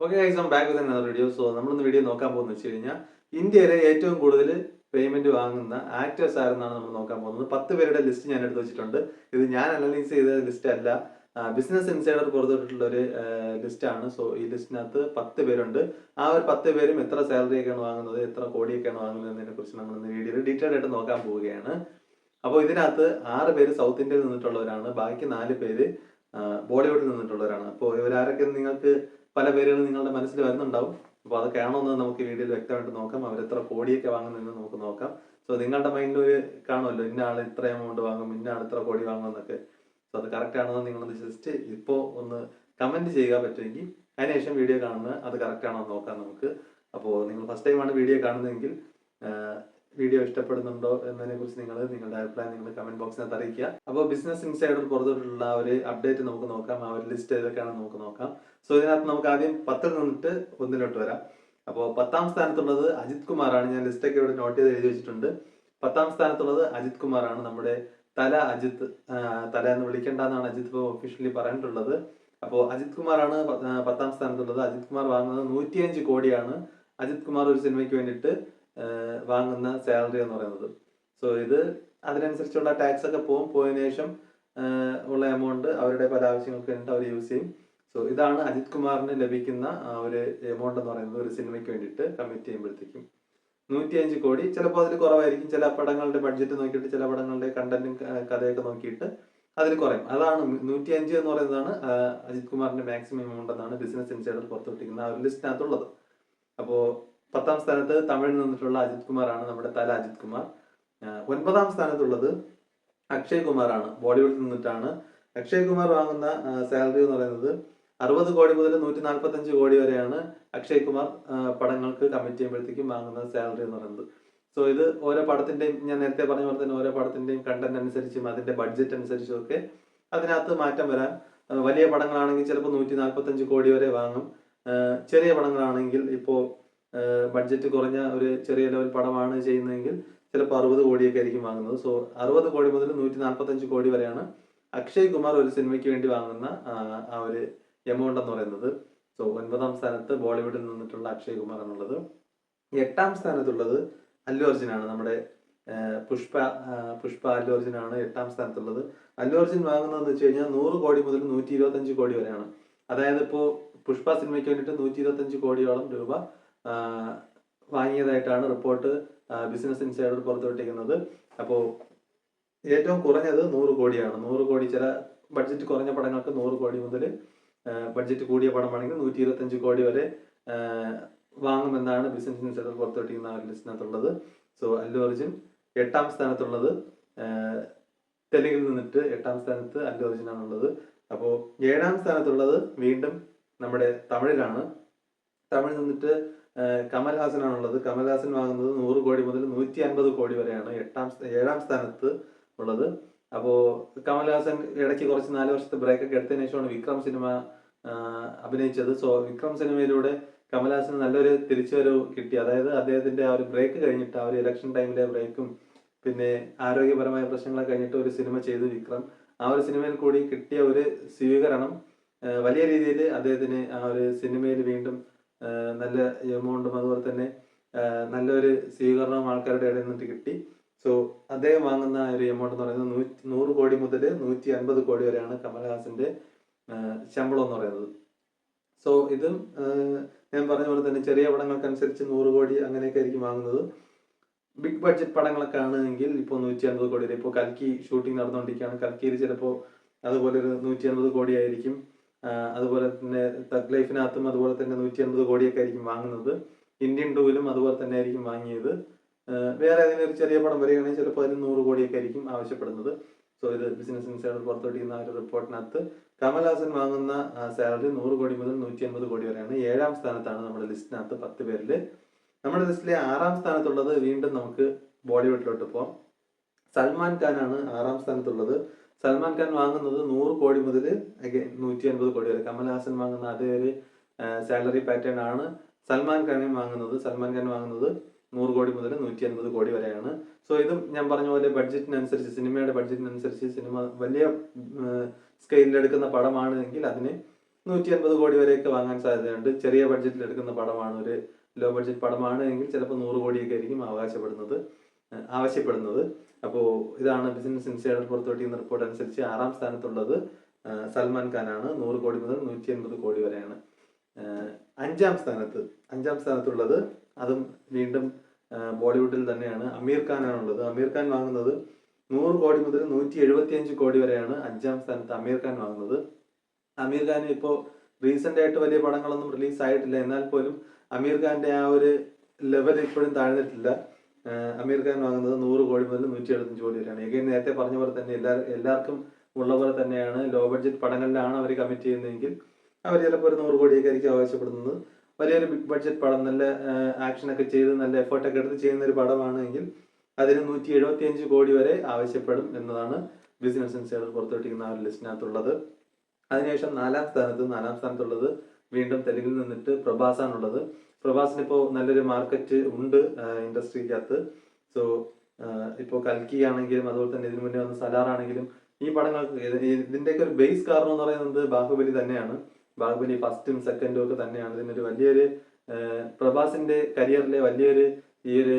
Okay guys, I am back with another video. So നമ്മളിന്ന് video നോക്കാൻ പോകുന്നത് വെച്ച് കഴിഞ്ഞാൽ ഇന്ത്യയിലെ ഏറ്റവും കൂടുതൽ പേയ്മെന്റ് വാങ്ങുന്ന ആക്ടേഴ്സ് ആരെന്നാണ് നമ്മൾ നോക്കാൻ പോകുന്നത്. 10 പേരുടെ ലിസ്റ്റ് ഞാൻ എടുത്ത് വെച്ചിട്ടുണ്ട്. ഇത് ഞാൻ അനലൈസ് ചെയ്ത ലിസ്റ്റ് അല്ല, ബിസിനസ് ഇൻസൈഡർ പുറത്തുവിട്ടിട്ടുള്ള ഒരു ലിസ്റ്റ് ആണ്. സോ ഈ ലിസ്റ്റിനകത്ത് 10 പേരുണ്ട്. ആ ഒരു 10 പേരും എത്ര സാലറി ഒക്കെയാണ് വാങ്ങുന്നത്, എത്ര കോടിയൊക്കെയാണ് വാങ്ങുന്നത് എന്നതിനെ കുറിച്ച് നമ്മൾ ഇന്ന് വീഡിയോയിൽ ഡീറ്റെയിൽ ആയിട്ട് നോക്കാൻ പോവുകയാണ്. അപ്പോൾ ഇതിനകത്ത് 6 പേര് സൗത്ത് ഇന്ത്യയിൽ നിന്നിട്ടുള്ളവരാണ്, ബാക്കി 4 പേര് ബോളിവുഡിൽ നിന്നിട്ടുള്ളവരാണ്. അപ്പോൾ ഇവരാരൊക്കെ നിങ്ങൾക്ക് പല പേരുകൾ നിങ്ങളുടെ മനസ്സിൽ വരുന്നുണ്ടാവും. അപ്പോൾ അതൊക്കെയാണോ എന്ന് നമുക്ക് വീഡിയോയിൽ വ്യക്തമായിട്ട് നോക്കാം. അവർ എത്ര കോടിയൊക്കെ വാങ്ങുന്നതെന്ന് നമുക്ക് നോക്കാം. സോ നിങ്ങളുടെ മൈൻഡിൽ ഒരു കാണുമല്ലോ, ഇന്ന ആൾ ഇത്ര എമൗണ്ട് വാങ്ങും, ഇന്ന ആൾ ഇത്ര കോടി വാങ്ങും എന്നൊക്കെ. സോ അത് കറക്റ്റ് ആണോ എന്ന് നിങ്ങളൊന്ന് ജസ്റ്റ് ഇപ്പോൾ ഒന്ന് കമന്റ് ചെയ്യുക പറ്റുമെങ്കിൽ. അതിനുശേഷം വീഡിയോ കാണുന്നത് അത് കറക്റ്റ് ആണോ എന്ന് നോക്കാം നമുക്ക്. അപ്പോൾ നിങ്ങൾ ഫസ്റ്റ് ടൈമാണ് വീഡിയോ കാണുന്നതെങ്കിൽ വീഡിയോ ഇഷ്ടപ്പെടുന്നുണ്ടോ എന്നതിനെ കുറിച്ച് നിങ്ങളുടെ അഭിപ്രായം നിങ്ങൾ കമന്റ് ബോക്സിനകത്ത് അറിയിക്കുക. അപ്പോൾ ബിസിനസ് ഇൻസൈഡർ പുറത്തോട്ടുള്ള ഒരു അപ്ഡേറ്റ് നമുക്ക് നോക്കാം. ആ ഒരു ലിസ്റ്റ് ഏതൊക്കെയാണെന്ന് നമുക്ക് നോക്കാം. സോ ഇതിനകത്ത് നമുക്ക് ആദ്യം 10 നിന്നിട്ട് 1 വരാം. അപ്പോൾ 10ാം സ്ഥാനത്തുള്ളത് അജിത് കുമാറാണ്. ഞാൻ ലിസ്റ്റൊക്കെ ഇവിടെ നോട്ട് ചെയ്ത് എഴുതി വെച്ചിട്ടുണ്ട്. 10ാം സ്ഥാനത്തുള്ളത് അജിത് കുമാറാണ്. നമ്മുടെ തല അജിത്ത്, തല എന്ന് വിളിക്കേണ്ടെന്നാണ് അജിത് ഇപ്പോൾ ഒഫീഷ്യലി പറഞ്ഞിട്ടുള്ളത്. അപ്പോൾ അജിത് കുമാറാണ് 10ാം സ്ഥാനത്തുള്ളത്. അജിത് കുമാർ വാങ്ങുന്നത് 105 കോടിയാണ്. അജിത് കുമാർ ഒരു സിനിമയ്ക്ക് വേണ്ടിയിട്ട് വാങ്ങുന്ന സാലറി എന്ന് പറയുന്നത്. സോ ഇത് അതിനനുസരിച്ചുള്ള ടാക്സ് ഒക്കെ പോയതിനു ശേഷം ഉള്ള എമൗണ്ട് അവരുടെ പല ആവശ്യങ്ങൾക്ക് വേണ്ടിയിട്ട് അവർ യൂസ് ചെയ്യും. സോ ഇതാണ് അജിത് കുമാറിന് ലഭിക്കുന്ന ഒരു എമൗണ്ട് എന്ന് പറയുന്നത് ഒരു സിനിമയ്ക്ക് വേണ്ടിയിട്ട് കമ്മിറ്റ് ചെയ്യുമ്പോഴത്തേക്കും. 105 കോടി. ചിലപ്പോൾ അതിൽ കുറവായിരിക്കും. ചില പടങ്ങളുടെ ബഡ്ജറ്റ് നോക്കിയിട്ട്, ചില പടങ്ങളുടെ കണ്ടന്റും കഥയൊക്കെ നോക്കിയിട്ട് അതിൽ കുറയും. അതാണ് 105 എന്ന് പറയുന്നതാണ് അജിത് കുമാറിന്റെ മാക്സിമം എമൗണ്ട് എന്നാണ് ബിസിനസ് ഇൻസൈഡർ പുറത്തുവിട്ടിരിക്കുന്ന ആ ഒരു ലിസ്റ്റിനകത്തുള്ളത്. അപ്പോൾ 10ാം സ്ഥാനത്ത് തമിഴിൽ നിന്നിട്ടുള്ള അജിത് കുമാറാണ്, നമ്മുടെ തല അജിത് കുമാർ. 9ാം സ്ഥാനത്തുള്ളത് അക്ഷയ് കുമാറാണ്, ബോളിവുഡിൽ നിന്നിട്ടാണ്. അക്ഷയ് കുമാർ വാങ്ങുന്ന സാലറി എന്ന് പറയുന്നത് 60 കോടി മുതൽ 145 കോടി വരെയാണ് അക്ഷയ് കുമാർ പടങ്ങൾക്ക് കമ്മിറ്റ് ചെയ്യുമ്പോഴത്തേക്കും വാങ്ങുന്ന സാലറി എന്ന് പറയുന്നത്. സോ ഇത് ഓരോ പടത്തിന്റെയും, ഞാൻ നേരത്തെ പറഞ്ഞ പോലെ തന്നെ, ഓരോ പടത്തിന്റെയും കണ്ടന്റ് അനുസരിച്ചും അതിന്റെ ബഡ്ജറ്റ് അനുസരിച്ചും ഒക്കെ അതിനകത്ത് മാറ്റം വരാൻ. വലിയ പടങ്ങളാണെങ്കിൽ ചിലപ്പോൾ 145 കോടി വരെ വാങ്ങും. ചെറിയ പടങ്ങളാണെങ്കിൽ ഇപ്പോൾ ബഡ്ജറ്റ് കുറഞ്ഞ ഒരു ചെറിയ ലെവൽ പടമാണ് ചെയ്യുന്നതെങ്കിൽ ചിലപ്പോൾ 60 കോടിയൊക്കെ ആയിരിക്കും വാങ്ങുന്നത്. സോ 60 കോടി മുതൽ 145 കോടി വരെയാണ് അക്ഷയ് കുമാർ ഒരു സിനിമയ്ക്ക് വേണ്ടി വാങ്ങുന്ന ആ ഒരു എമൗണ്ട് എന്ന് പറയുന്നത്. സോ 9ാം സ്ഥാനത്ത് ബോളിവുഡിൽ നിന്നിട്ടുള്ള അക്ഷയ് കുമാർ എന്നുള്ളത്. 8ാം സ്ഥാനത്തുള്ളത് അല്ലു അർജുനാണ്. നമ്മുടെ പുഷ്പ അല്ലു അർജുനാണ് 8ാം സ്ഥാനത്തുള്ളത്. അല്ലു അർജുൻ വാങ്ങുന്നതെന്ന് വെച്ച് കഴിഞ്ഞാൽ 100 കോടി മുതൽ 125 കോടി വരെയാണ്. അതായത് ഇപ്പോൾ പുഷ്പ സിനിമയ്ക്ക് വേണ്ടിയിട്ട് 125 കോടിയോളം രൂപ വാങ്ങിയതായിട്ടാണ് റിപ്പോർട്ട് ബിസിനസ് ഇൻസൈഡർ പുറത്തുവിട്ടിരിക്കുന്നത്. അപ്പോൾ ഏറ്റവും കുറഞ്ഞത് 100 കോടിയാണ്. 100 കോടി, ചില ബഡ്ജറ്റ് കുറഞ്ഞ പടങ്ങൾക്ക് 100 കോടി മുതൽ ബഡ്ജറ്റ് കൂടിയ പടമാണെങ്കിൽ 125 കോടി വരെ വാങ്ങുമെന്നാണ് ബിസിനസ് ഇൻസൈഡർ പുറത്തുവിട്ടിരിക്കുന്ന ആ ലിസ്റ്റിനകത്തുള്ളത്. സോ അല്ലു അർജുൻ 8ാം സ്ഥാനത്തുള്ളത്. തെലുങ്കിൽ നിന്നിട്ട് 8ാം സ്ഥാനത്ത് അല്ലു അർജുനാണുള്ളത്. അപ്പോൾ 7ാം സ്ഥാനത്തുള്ളത് വീണ്ടും നമ്മുടെ തമിഴിലാണ്. തമിഴിൽ നിന്നിട്ട് കമൽഹാസനാണുള്ളത്. കമൽഹാസൻ വാങ്ങുന്നത് 100 കോടി മുതൽ 150 കോടി വരെയാണ് 7ാം സ്ഥാനത്ത് ഉള്ളത്. അപ്പോൾ കമൽഹാസൻ ഇടയ്ക്ക് കുറച്ച് 4 വർഷത്തെ ബ്രേക്കൊക്കെ എടുത്തതിനു ശേഷമാണ് വിക്രം സിനിമ അഭിനയിച്ചത്. സോ വിക്രം സിനിമയിലൂടെ കമൽഹാസന് നല്ലൊരു തിരിച്ചുവരവ് കിട്ടി. അതായത് അദ്ദേഹത്തിന്റെ ആ ഒരു ബ്രേക്ക് കഴിഞ്ഞിട്ട്, ആ ഒരു ഇലക്ഷൻ ടൈമിലെ ബ്രേക്കും പിന്നെ ആരോഗ്യപരമായ പ്രശ്നങ്ങളൊക്കെ കഴിഞ്ഞിട്ട് ഒരു സിനിമ ചെയ്തു വിക്രം. ആ ഒരു സിനിമയിൽ കൂടി കിട്ടിയ ഒരു സ്വീകരണം വലിയ രീതിയിൽ അദ്ദേഹത്തിന് ആ ഒരു സിനിമയിൽ വീണ്ടും നല്ല എമൗണ്ടും അതുപോലെ തന്നെ നല്ലൊരു സ്വീകരണവും ആൾക്കാരുടെ ഇടയിൽ നിന്നിട്ട് കിട്ടി. സോ അദ്ദേഹം വാങ്ങുന്ന ഒരു എമൗണ്ട് എന്ന് പറയുന്നത് 100 കോടി മുതൽ 150 കോടി വരെയാണ് കമൽഹാസന്റെ ശമ്പളം എന്ന് പറയുന്നത്. സോ ഇതും ഞാൻ പറഞ്ഞ പോലെ തന്നെ ചെറിയ പടങ്ങൾക്കനുസരിച്ച് 100 കോടി അങ്ങനെയൊക്കെ ആയിരിക്കും വാങ്ങുന്നത്. ബിഗ് ബഡ്ജറ്റ് പടങ്ങളൊക്കെ ആണെങ്കിൽ ഇപ്പോൾ 150 കോടി വരെ. ഇപ്പോൾ കൽക്കി ഷൂട്ടിംഗ് നടന്നുകൊണ്ടിരിക്കുകയാണ്. കൽക്കിയിൽ ചിലപ്പോൾ അതുപോലെ ഒരു 150 കോടി ആയിരിക്കും. അതുപോലെ തന്നെ തഗ് ലൈഫിനകത്തും അതുപോലെ തന്നെ 150 കോടിയൊക്കെ ആയിരിക്കും വാങ്ങുന്നത്. ഇന്ത്യൻ ടൂവിലും അതുപോലെ തന്നെ ആയിരിക്കും വാങ്ങിയത്. വേറെ ഏതെങ്കിലും ഒരു ചെറിയ പടം വരികയാണെങ്കിൽ ചിലപ്പോൾ അതിന് 100 കോടിയൊക്കെ ആയിരിക്കും ആവശ്യപ്പെടുന്നത്. സോ ഇത് ബിസിനസ് ഇൻസൈഡർ പുറത്തുവിട്ടിരിക്കുന്ന ഒരു റിപ്പോർട്ടിനകത്ത് കമൽഹാസൻ വാങ്ങുന്ന സാലറി 100 കോടി മുതൽ 150 കോടി വരെയാണ്. 7ാം സ്ഥാനത്താണ് നമ്മുടെ ലിസ്റ്റിനകത്ത് 10 പേരിൽ. നമ്മുടെ ലിസ്റ്റിലെ 6ാം സ്ഥാനത്തുള്ളത് വീണ്ടും നമുക്ക് ബോളിവുഡിലോട്ട് പോകാം. സൽമാൻ ഖാനാണ് 6ാം സ്ഥാനത്തുള്ളത്. സൽമാൻ ഖാൻ വാങ്ങുന്നത് 100 കോടി മുതൽ 150 കോടി വരെ. കമൽഹാസൻ വാങ്ങുന്ന അതേ ഒരു സാലറി പാറ്റേൺ ആണ് സൽമാൻ ഖാനും വാങ്ങുന്നത്. സൽമാൻ ഖാൻ വാങ്ങുന്നത് 100 കോടി മുതൽ 150 കോടി വരെയാണ്. സോ ഇതും ഞാൻ പറഞ്ഞ പോലെ ബഡ്ജറ്റിനനുസരിച്ച്, സിനിമയുടെ ബഡ്ജറ്റിനനുസരിച്ച്, സിനിമ വലിയ സ്കെയിലിൽ എടുക്കുന്ന പടമാണ് എങ്കിൽ അതിന് 150 കോടി വരെയൊക്കെ വാങ്ങാൻ സാധ്യതയുണ്ട്. ചെറിയ ബഡ്ജറ്റിൽ എടുക്കുന്ന പടമാണ്, ഒരു ലോ ബഡ്ജറ്റ് പടമാണ് എങ്കിൽ ചിലപ്പോൾ 100 കോടിയൊക്കെ ആയിരിക്കും ആവശ്യപ്പെടുന്നത്. അപ്പോൾ ഇതാണ് ബിസിനസ് ഇൻസൈഡർ പുറത്തുവിട്ടിരിക്കുന്ന റിപ്പോർട്ട് അനുസരിച്ച് 6ാം സ്ഥാനത്തുള്ളത് സൽമാൻ ഖാനാണ്. 100 കോടി മുതൽ 180 കോടി വരെയാണ്. 5ാം സ്ഥാനത്തുള്ളത് അതും വീണ്ടും ബോളിവുഡിൽ തന്നെയാണ്, അമീർ ഖാനാണുള്ളത്. അമീർ ഖാൻ വാങ്ങുന്നത് 100 കോടി മുതൽ 175 കോടി വരെയാണ് 5ാം സ്ഥാനത്ത് അമീർ ഖാൻ വാങ്ങുന്നത്. അമീർ ഖാൻ ഇപ്പോൾ റീസെന്റ് ആയിട്ട് വലിയ പടങ്ങളൊന്നും റിലീസ് ആയിട്ടില്ല, എന്നാൽ പോലും അമീർ ഖാന്റെ ആ ഒരു ലെവൽ ഇപ്പോഴും താഴ്ന്നിട്ടില്ല. അമീർ ഖാൻ വാങ്ങുന്നത് 100 കോടി മുതൽ 175 കോടി വരെയാണ്. എഗൈൻ നേരത്തെ പറഞ്ഞ പോലെ തന്നെ എല്ലാവർക്കും ഉള്ള പോലെ തന്നെയാണ്, ലോ ബഡ്ജറ്റ് പടങ്ങളിലാണ് അവർ കമ്മിറ്റ് ചെയ്യുന്നതെങ്കിൽ അവർ ചിലപ്പോൾ ഒരു 100 കോടിയൊക്കെ ആയിരിക്കും ആവശ്യപ്പെടുന്നത്. വലിയൊരു ബിഗ് ബഡ്ജറ്റ് പടം, നല്ല ആക്ഷനൊക്കെ ചെയ്ത് നല്ല എഫേർട്ടൊക്കെ എടുത്ത് ചെയ്യുന്ന ഒരു പടമാണെങ്കിൽ അതിന് 175 കോടി വരെ ആവശ്യപ്പെടും എന്നതാണ് ബിസിനസ് ഇൻസൈഡർ പുറത്തുവിട്ടിരിക്കുന്ന ആ ഒരു ലിസ്റ്റിനകത്തുള്ളത്. അതിനുശേഷം 4ാം സ്ഥാനത്തുള്ളത് വീണ്ടും തെലുങ്കിൽ നിന്നിട്ട് പ്രഭാസാണുള്ളത്. പ്രഭാസിന് ഇപ്പോൾ നല്ലൊരു മാർക്കറ്റ് ഉണ്ട് ഇൻഡസ്ട്രിക്കകത്ത്. സോ ഇപ്പോൾ കൽക്കി ആണെങ്കിലും അതുപോലെ തന്നെ ഇതിനു മുന്നേ വന്ന സലാർ ആണെങ്കിലും ഈ പടങ്ങൾക്ക് ഇതിന്റെയൊക്കെ ഒരു ബേസ് കാരണം എന്ന് പറയുന്നത് ബാഹുബലി തന്നെയാണ്. ബാഹുബലി ഫസ്റ്റും സെക്കൻഡും ഒക്കെ തന്നെയാണ് ഇതിനൊരു വലിയൊരു പ്രഭാസിന്റെ കരിയറിലെ വലിയൊരു ഈ ഒരു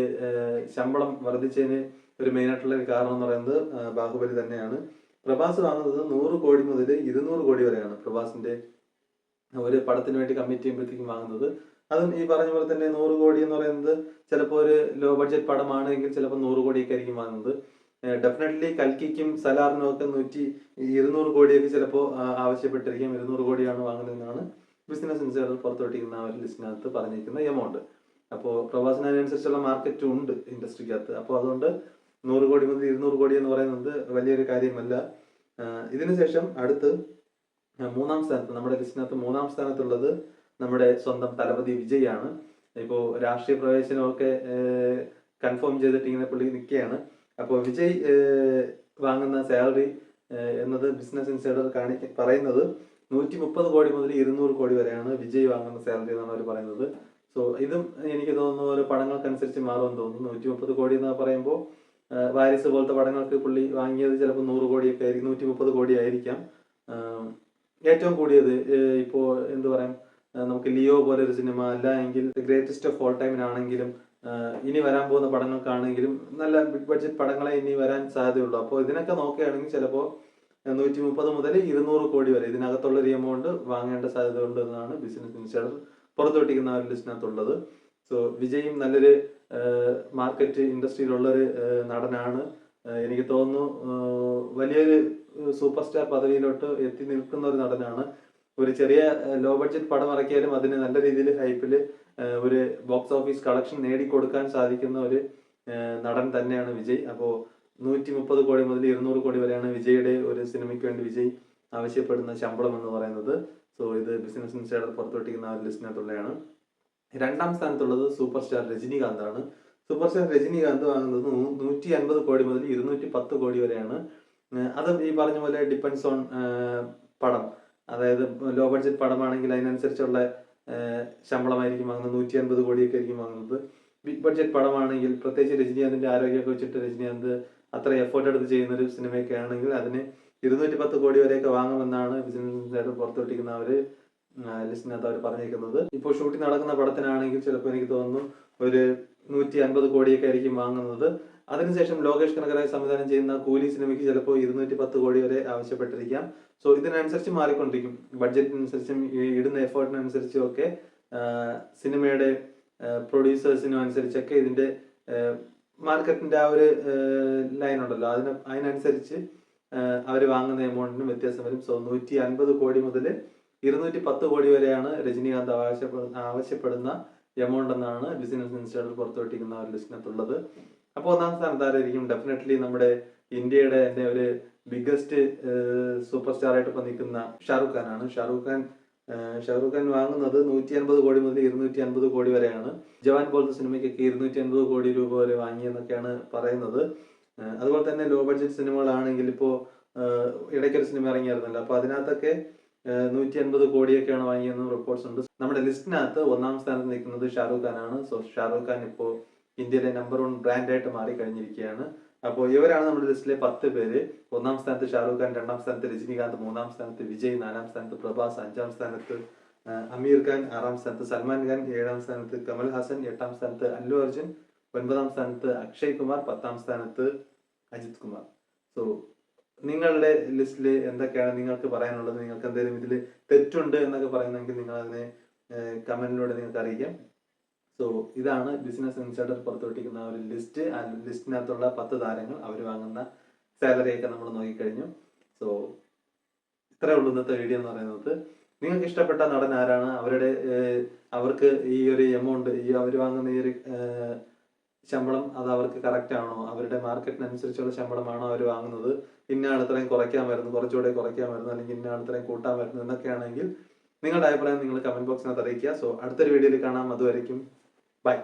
ശമ്പളം വർദ്ധിച്ചതിന് ഒരു മെയിൻ ആയിട്ടുള്ള ഒരു കാരണം എന്ന് പറയുന്നത് ബാഹുബലി തന്നെയാണ്. പ്രഭാസ് വാങ്ങുന്നത് 100 കോടി മുതൽ 200 കോടി വരെയാണ് പ്രഭാസിന്റെ ഒരു പടത്തിന് വേണ്ടി കമ്മിറ്റ് ചെയ്യുമ്പോഴത്തേക്കും വാങ്ങുന്നത്. അതും ഈ പറഞ്ഞ പോലെ തന്നെ 100 കോടി എന്ന് പറയുന്നത് ചിലപ്പോൾ ഒരു ലോ ബഡ്ജറ്റ് പടമാണെങ്കിൽ ചിലപ്പോൾ 100 കോടിയൊക്കെ ആയിരിക്കും വാങ്ങുന്നത്. ഡെഫിനറ്റ്ലി കൽക്കിക്കും സലാറിനും ഒക്കെ 200 കോടിയൊക്കെ ചിലപ്പോൾ ആവശ്യപ്പെട്ടിരിക്കും. 200 കോടിയാണ് വാങ്ങുന്നതെന്നാണ് ബിസിനസ് ഇൻസൈഡർ പുറത്തുവിട്ടിരിക്കുന്ന ആ ഒരു ലിസ്റ്റിനകത്ത് പറഞ്ഞിരിക്കുന്ന എമൗണ്ട്. അപ്പോൾ പ്രവാസിന് അതിനനുസരിച്ചുള്ള മാർക്കറ്റ് ഉണ്ട് ഇൻഡസ്ട്രിക്കകത്ത്. അപ്പോൾ അതുകൊണ്ട് 100 കോടി മുതൽ 200 കോടി എന്ന് പറയുന്നത് വലിയൊരു കാര്യമല്ല. ഇതിനുശേഷം അടുത്ത് 3ാം സ്ഥാനത്ത്, നമ്മുടെ ലിസ്റ്റിനകത്ത് 3ാം സ്ഥാനത്തുള്ളത് നമ്മുടെ സ്വന്തം തലപതി വിജയ് ആണ്. ഇപ്പോൾ രാഷ്ട്രീയ പ്രവേശനമൊക്കെ കൺഫേം ചെയ്തിട്ട് ഇങ്ങനെ പുള്ളി നിൽക്കുകയാണ്. അപ്പോൾ വിജയ് വാങ്ങുന്ന സാലറി എന്നത് ബിസിനസ് ഇൻസൈഡർ പറയുന്നത് 130 കോടി മുതൽ 200 കോടി വരെയാണ് വിജയ് വാങ്ങുന്ന സാലറി എന്നാണ് അവർ പറയുന്നത്. സോ ഇതും എനിക്ക് തോന്നുന്നു ഓരോ പടങ്ങൾക്കനുസരിച്ച് മാറുമെന്ന് തോന്നുന്നു. 130 കോടി എന്ന് പറയുമ്പോൾ വാരിസ് പോലത്തെ പടങ്ങൾക്ക് പുള്ളി വാങ്ങിയത് ചിലപ്പോൾ 100 കോടിയൊക്കെ ആയിരിക്കും, 130 കോടി ആയിരിക്കാം. ഏറ്റവും കൂടിയത് ഇപ്പോൾ എന്ത് പറയാം, നമുക്ക് ലിയോ പോലെ ഒരു സിനിമ, അല്ല എങ്കിൽ ഗ്രേറ്റസ്റ്റ് ഓഫ് ഓൾ ടൈമിനാണെങ്കിലും ഇനി വരാൻ പോകുന്ന പടങ്ങൾക്കാണെങ്കിലും നല്ല ബിഗ് ബഡ്ജറ്റ് പടങ്ങളെ ഇനി വരാൻ സാധ്യതയുള്ളൂ. അപ്പോൾ ഇതിനൊക്കെ നോക്കുകയാണെങ്കിൽ ചിലപ്പോൾ 130 മുതൽ 200 കോടി വരെ ഇതിനകത്തുള്ളൊരു എമൗണ്ട് വാങ്ങേണ്ട സാധ്യത ഉണ്ട് എന്നാണ് ബിസിനസ് ഇൻസൈഡർ പുറത്തുവിട്ടിരിക്കുന്ന ഒരു ലിസ്റ്റിനകത്തുള്ളത്. സോ വിജയും നല്ലൊരു മാർക്കറ്റ് ഇൻഡസ്ട്രിയിലുള്ളൊരു നടനാണ്. എനിക്ക് തോന്നുന്നു വലിയൊരു സൂപ്പർ സ്റ്റാർ പദവിയിലോട്ട് എത്തി നിൽക്കുന്ന ഒരു നടനാണ്. ഒരു ചെറിയ ലോ ബഡ്ജറ്റ് പടം ഇറക്കിയാലും അതിന് നല്ല രീതിയിൽ ഹൈപ്പിൽ ഒരു ബോക്സ് ഓഫീസ് കളക്ഷൻ നേടിക്കൊടുക്കാൻ സാധിക്കുന്ന ഒരു നടൻ തന്നെയാണ് വിജയ്. അപ്പോൾ 130 കോടി മുതൽ 200 കോടി വരെയാണ് വിജയുടെ ഒരു സിനിമയ്ക്ക് വേണ്ടി വിജയ് ആവശ്യപ്പെടുന്ന ശമ്പളം എന്ന് പറയുന്നത്. സോ ഇത് ബിസിനസ് ഇൻസൈഡർ പുറത്തുവിട്ടിരിക്കുന്ന ആ ലിസ്റ്റിനകത്തുള്ളതാണ്. 2ാം സ്ഥാനത്തുള്ളത് സൂപ്പർ സ്റ്റാർ രജനീകാന്ത് ആണ്. സൂപ്പർ സ്റ്റാർ രജനീകാന്ത് വാങ്ങുന്നത് 150 കോടി മുതൽ 210 കോടി വരെയാണ്. അതും ഈ പറഞ്ഞ പോലെ ഡിപ്പെൻസ് ഓൺ പടം, അതായത് ലോ ബഡ്ജറ്റ് പടമാണെങ്കിൽ അതിനനുസരിച്ചുള്ള ശമ്പളമായിരിക്കും വാങ്ങുന്നത്. 150 കോടിയൊക്കെ ആയിരിക്കും വാങ്ങുന്നത്. ബിഗ് ബഡ്ജറ്റ് പടമാണെങ്കിൽ പ്രത്യേകിച്ച് രജനീകാന്തിന്റെ ആരോഗ്യമൊക്കെ വെച്ചിട്ട് രജനീകാന്ത് അത്ര എഫേർട്ട് എടുത്ത് ചെയ്യുന്ന ഒരു സിനിമയൊക്കെ ആണെങ്കിൽ അതിന് 210 കോടി വരെയൊക്കെ വാങ്ങുമെന്നാണ് ബിസിനസ് പുറത്തുവിട്ടിരിക്കുന്ന ഒരു ലിസ്റ്റിനകത്ത് അവർ പറഞ്ഞിരിക്കുന്നത്. ഇപ്പോൾ ഷൂട്ടിംഗ് നടക്കുന്ന പടത്തിനാണെങ്കിൽ ചിലപ്പോൾ എനിക്ക് തോന്നുന്നു ഒരു 150 കോടിയൊക്കെ ആയിരിക്കും വാങ്ങുന്നത്. അതിനുശേഷം ലോകേഷ് കനകരാജ് സംവിധാനം ചെയ്യുന്ന കൂലി സിനിമയ്ക്ക് ചിലപ്പോൾ 210 കോടി വരെ ആവശ്യപ്പെട്ടിരിക്കാം. സോ ഇതിനനുസരിച്ച് മാറിക്കൊണ്ടിരിക്കും, ബഡ്ജറ്റിനനുസരിച്ചും ഇടുന്ന എഫേർട്ടിനനുസരിച്ചും ഒക്കെ സിനിമയുടെ പ്രൊഡ്യൂസേഴ്സിനും അനുസരിച്ചൊക്കെ ഇതിന്റെ മാർക്കറ്റിന്റെ ആ ഒരു ലൈൻ ഉണ്ടല്ലോ, അതിനനുസരിച്ച് അവർ വാങ്ങുന്ന എമൗണ്ടിനും വ്യത്യാസം വരും. സോ 150 കോടി മുതൽ 210 കോടി വരെയാണ് രജനീകാന്ത് ആവശ്യപ്പെടുന്ന എമൗണ്ട് എന്നാണ് ബിസിനസ് ഇൻസൈഡർ പുറത്തുവിട്ടിരിക്കുന്ന ഒരു ലിസ്റ്റിനകത്തുള്ളത്. അപ്പോൾ 1ാം സ്ഥാനത്ത് ആരായിരിക്കും? ഡെഫിനറ്റ്ലി നമ്മുടെ ഇന്ത്യയുടെ തന്നെ ഒരു ബിഗ്ഗസ്റ്റ് സൂപ്പർ സ്റ്റാർ ആയിട്ട് ഇപ്പൊ നിൽക്കുന്ന ഷാറുഖ് ഖാൻ ആണ്. ഷാറുഖ് ഖാൻ വാങ്ങുന്നത് 150 കോടി മുതൽ 250 കോടി വരെയാണ്. ജവാൻ പോലത്തെ സിനിമയ്ക്കൊക്കെ 250 കോടി രൂപ വരെ വാങ്ങിയെന്നൊക്കെയാണ് പറയുന്നത്. അതുപോലെ തന്നെ ലോ ബഡ്ജറ്റ് സിനിമകളാണെങ്കിൽ ഇപ്പോൾ ഇടയ്ക്കൊരു സിനിമ ഇറങ്ങിയായിരുന്നല്ലോ, അപ്പൊ അതിനകത്തൊക്കെ 150 കോടിയൊക്കെയാണ് വാങ്ങിയെന്നും റിപ്പോർട്ട്സ് ഉണ്ട്. നമ്മുടെ ലിസ്റ്റിനകത്ത് 1ാം സ്ഥാനത്ത് നിൽക്കുന്നത് ഷാറുഖ് ഖാൻ ആണ്. സോ ഷാറുഖ് ഖാൻ ഇപ്പോൾ ഇന്ത്യയിലെ നമ്പർ 1 ബ്രാൻഡായിട്ട് മാറി കഴിഞ്ഞിരിക്കുകയാണ്. അപ്പോൾ ഇവരാണ് നമ്മുടെ ലിസ്റ്റിലെ 10 പേര്. 1-ാം സ്ഥാനത്ത് ഷാറൂഖ് ഖാൻ, 2-ാം സ്ഥാനത്ത് രജനികാന്ത്, 3-ാം സ്ഥാനത്ത് വിജയ്, 4-ാം സ്ഥാനത്ത് പ്രഭാസ്, 5-ാം സ്ഥാനത്ത് അമീർ ഖാൻ, 6-ാം സ്ഥാനത്ത് സൽമാൻ ഖാൻ, 7-ാം സ്ഥാനത്ത് കമൽ ഹാസൻ, 8-ാം സ്ഥാനത്ത് അല്ലു അർജുൻ, 9-ാം സ്ഥാനത്ത് അക്ഷയ് കുമാർ, 10-ാം സ്ഥാനത്ത് അജിത് കുമാർ. സോ നിങ്ങളുടെ ലിസ്റ്റിൽ എന്തൊക്കെയാണ് നിങ്ങൾക്ക് പറയാനുള്ളത്? നിങ്ങൾക്ക് എന്തെങ്കിലും ഇതിൽ തെറ്റുണ്ട് എന്നൊക്കെ പറയുന്നെങ്കിൽ നിങ്ങൾ അതിനെ കമന്റിലൂടെ നിങ്ങൾക്ക് അറിയിക്കാം. സോ ഇതാണ് ബിസിനസ് ഇൻസൈഡർ പുറത്തുവിട്ടിരിക്കുന്ന ഒരു ലിസ്റ്റ്. ആ ലിസ്റ്റിനകത്തുള്ള 10 താരങ്ങൾ അവർ വാങ്ങുന്ന സാലറിയൊക്കെ നമ്മൾ നോക്കിക്കഴിഞ്ഞു. സോ ഇത്രയേ ഉള്ളൂ ഇന്നത്തെ വീഡിയോ എന്ന് പറയുന്നത്. നിങ്ങൾക്ക് ഇഷ്ടപ്പെട്ട നടൻ ആരാണ്? അവർക്ക് ഈ ഒരു എമൗണ്ട്, ഈ അവർ വാങ്ങുന്ന ഈ ഒരു ശമ്പളം അത് അവർക്ക് കറക്റ്റ് ആണോ? അവരുടെ മാർക്കറ്റിനനുസരിച്ചുള്ള ശമ്പളമാണോ അവർ വാങ്ങുന്നത്? ഇന്ന ആൾ ഇത്രയും കുറയ്ക്കാൻ വരുന്നു, കുറച്ചുകൂടെ കുറയ്ക്കാൻ വരുന്നു, അല്ലെങ്കിൽ ഇന്ന ആൾ ഇത്രയും കൂട്ടാൻ വരുന്നു എന്നൊക്കെയാണെങ്കിൽ നിങ്ങളുടെ അഭിപ്രായം നിങ്ങൾ കമന്റ് ബോക്സിനകത്ത് അറിയിക്കുക. സോ അടുത്തൊരു വീഡിയോയിൽ കാണാം. അതുവരയ്ക്കും ബൈ.